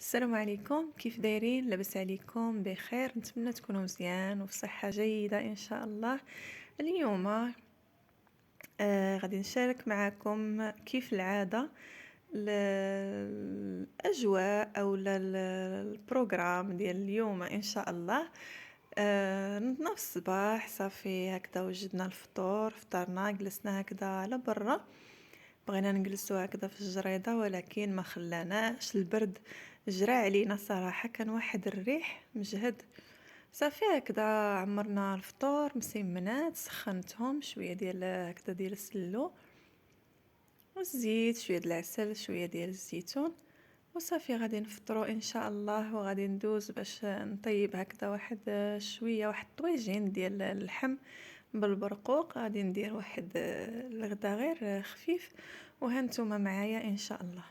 السلام عليكم، كيف دايرين؟ لاباس عليكم بخير؟ نتمنى تكونوا مزيان وفي صحة جيدة ان شاء الله. اليوم غادي نشارك معكم كيف العادة الاجواء او البروغرام ديال اليوم ان شاء الله. نضنا في الصباح صافي هكذا وجدنا الفطور، فطرنا جلسنا هكذا على برا، بغينا نجلسو هكذا في الجريدة ولكن ما خلاناش، البرد جرى علينا صراحة، كان واحد الريح مجهد. صافي هكذا عمرنا الفطور، مسمنات سخنتهم شوية ديال هكذا ديال السلو والزيت، شوية ديال العسل، شوية ديال الزيتون، وصافي غادي نفطروا ان شاء الله. وغادي ندوز باش نطيب هكذا واحد شويه واحد طويجين ديال اللحم بالبرقوق، غادي ندير واحد الغدا غير خفيف، وهانتوما معايا ان شاء الله.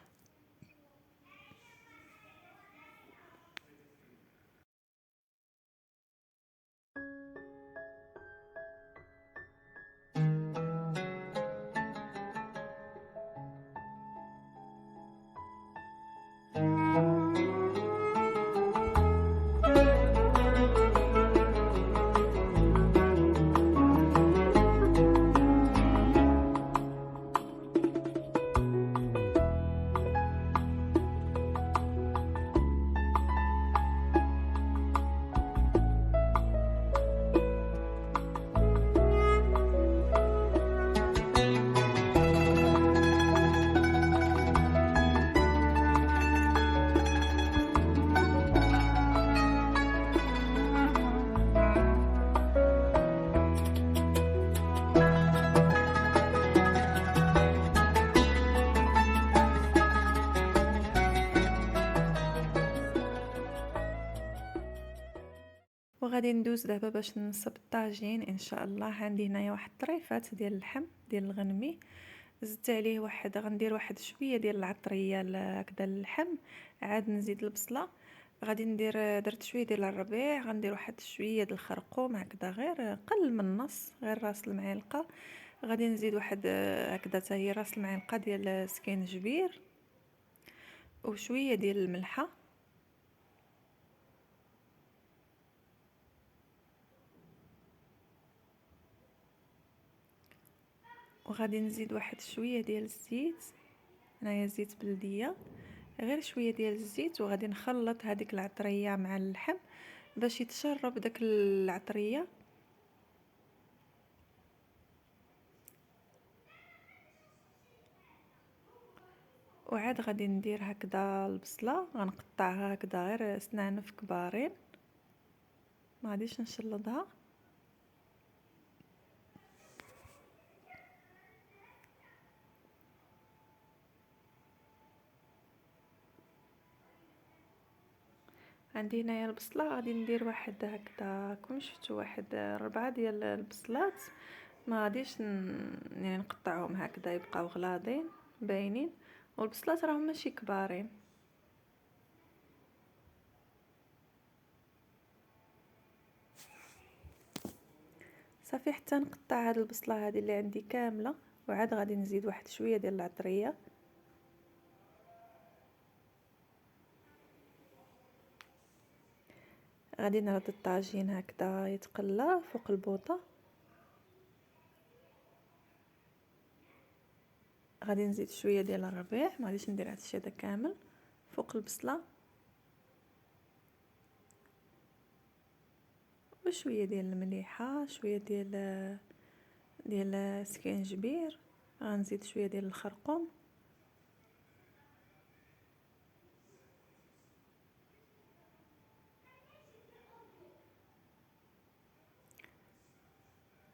وغادي ندوز دابا باش نصب الطاجين ان شاء الله. عندي هنايا واحد الطريفات ديال اللحم ديال الغنمي، زدت عليه غندير واحد شويه ديال العطريه هكذا اللحم، عاد نزيد البصله، غادي ندير درت شويه ديال الربيع، غندير واحد شويه ديال الخرقوم هكذا غير قل من النص، غير راس المعلقه، غادي نزيد واحد هكذا حتى هي راس المعلقه ديال سكينجبير وشويه ديال الملحه، وغادي نزيد واحد شويه ديال الزيت، هنايا زيت بلديه، غير شويه ديال الزيت، وغادي نخلط هذيك العطريه مع اللحم باش يتشرب داك العطريه. وعاد غادي ندير هكذا البصله، غنقطعها هكذا غير سنانف كبارين، ما غاديش نشلضها. عندي هنايا البصله، غادي ندير واحد هكذا كون شفتوا واحد 4 ديال البصلات، ما غاديش يعني نقطعهم هكذا يبقاو غلاضين باينين، والبصلات راهم ماشي كبارين. صافي حتى نقطع هاد البصله هذه اللي عندي كامله، وعاد غادي نزيد واحد شويه ديال العطريه، غادي نرد الطاجين هكذا يتقلى فوق البوطه، غادي نزيد شويه ديال الربيع، ما غاديش ندير هادشي هذا كامل فوق البصله، وشويه ديال المليحه، شويه ديال السكينجبير، غنزيد شويه ديال الخرقوم،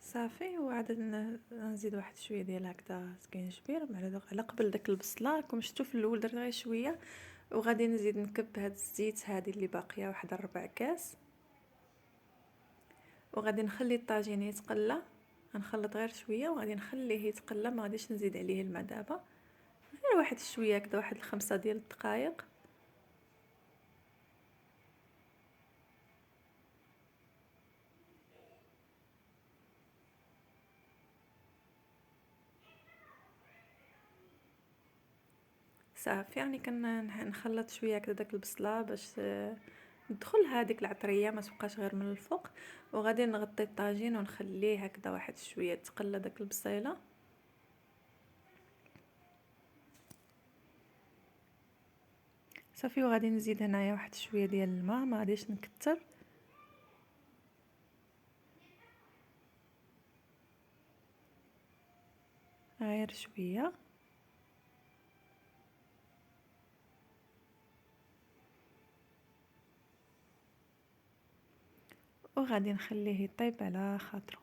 صافي. وعاد نزيد واحد شويه ديال هكذا سكينجبير على قبل داك البصله، راكم شفتوا في الاول درت غير شويه، وغادي نزيد نكب هاد الزيت هذه اللي باقيه واحد 4 كاس، وغادي نخلي الطاجين يتقلى، غنخلط غير شويه وغادي نخليه يتقلى، ما غاديش نزيد عليه الماء دابا، غير واحد شويه هكذا واحد 5 ديال الدقائق. صافي راني نخلط شويه هكذا داك البصله باش ندخلها هذيك العطريه ما تبقاش غير من الفوق، وغادي نغطي الطاجين ونخليه هكذا واحد شويه تقلى داك البصيله. صافي وغادي نزيد هنايا واحد شويه ديال الماء، ما غاديش نكتر، غير شويه. وغادي نخليه يطيب على خاطره.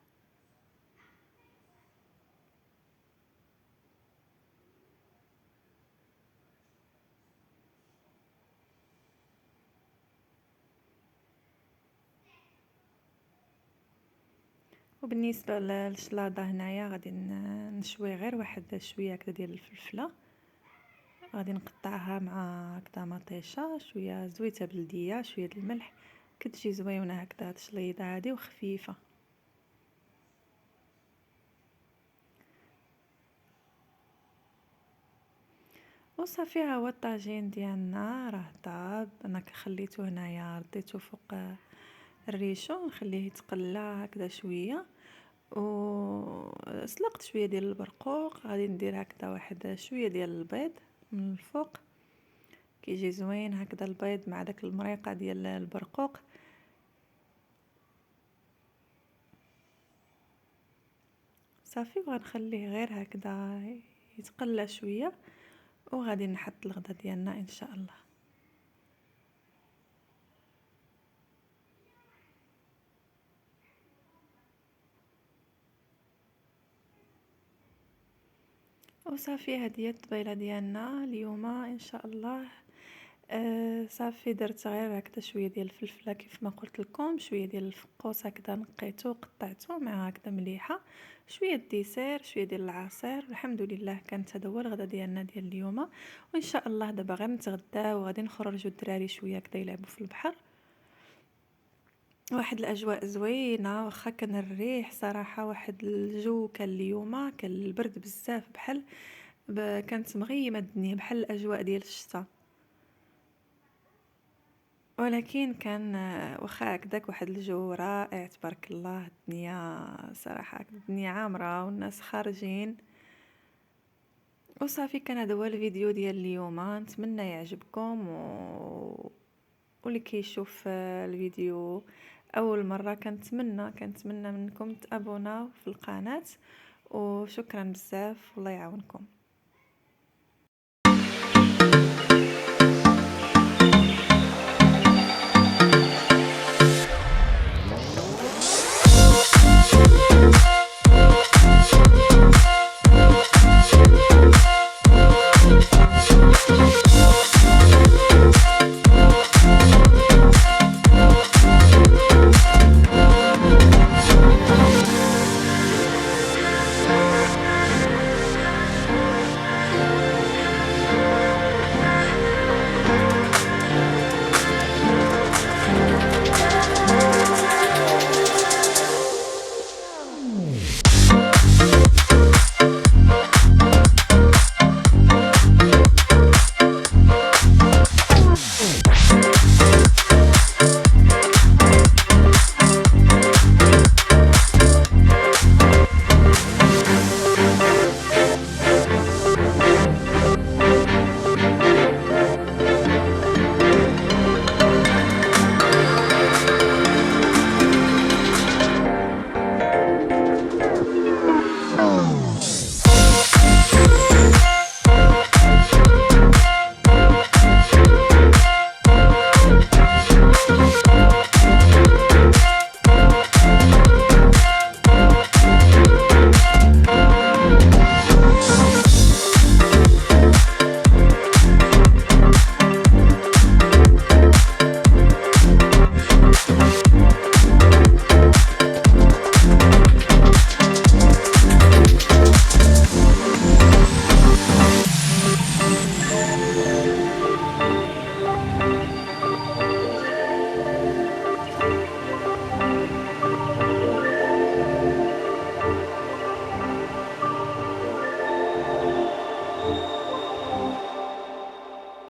وبالنسبه للشلاضه هنايا غادي نشوي غير واحد شويه هكذا ديال الفلفله، غادي نقطعها مع هكذا مطيشه، شويه زويته بلديه، شويه د الملح، كتجي زوينه هكذا تشليضه عادي وخفيفه. وصافي ها هو الطاجين ديالنا راه طاب. انا خليته هنايا رديته فوق الريشو نخليه يتقلى هكذا شويه، وسلقت شويه ديال البرقوق، غادي ندير هكذا واحد شويه ديال البيض من الفوق، كيجي زوين هكذا البيض مع داك المريقه ديال البرقوق. صافي وغنخليه غير هكذا يتقلى شويه، وغادي نحط الغدا ديالنا ان شاء الله. وصافي هذه هي الطبيله ديالنا اليوم ان شاء الله. صافي درت غير هكذا شويه ديال الفلفله كيف ما قلت لكم، شويه ديال الفقوس هكذا نقيته وقطعته مع هكذا مليحه، شويه الديسير، شويه ديال العصير. الحمد لله كانت هذا هو الغدا ديالنا ديال اليوم. وان شاء الله دابا غير نتغداو وغادي نخرجوا الدراري شويه هكذا يلعبوا في البحر، واحد الاجواء زوينه واخا كان الريح صراحه، واحد الجو كان اليوم كان البرد بزاف، بحال كانت مغيمه الدنيا بحال الاجواء ديال الشتاء، ولكن كان واخا هكداك واحد الجو رائع تبارك الله. الدنيا صراحه الدنيا عامره والناس خارجين. وصافي كان هذا هو الفيديو ديال اليوم، نتمنى يعجبكم واللي كيشوف الفيديو اول مره كنتمنى منكم تابوناو في القناه. وشكرا بزاف والله يعاونكم.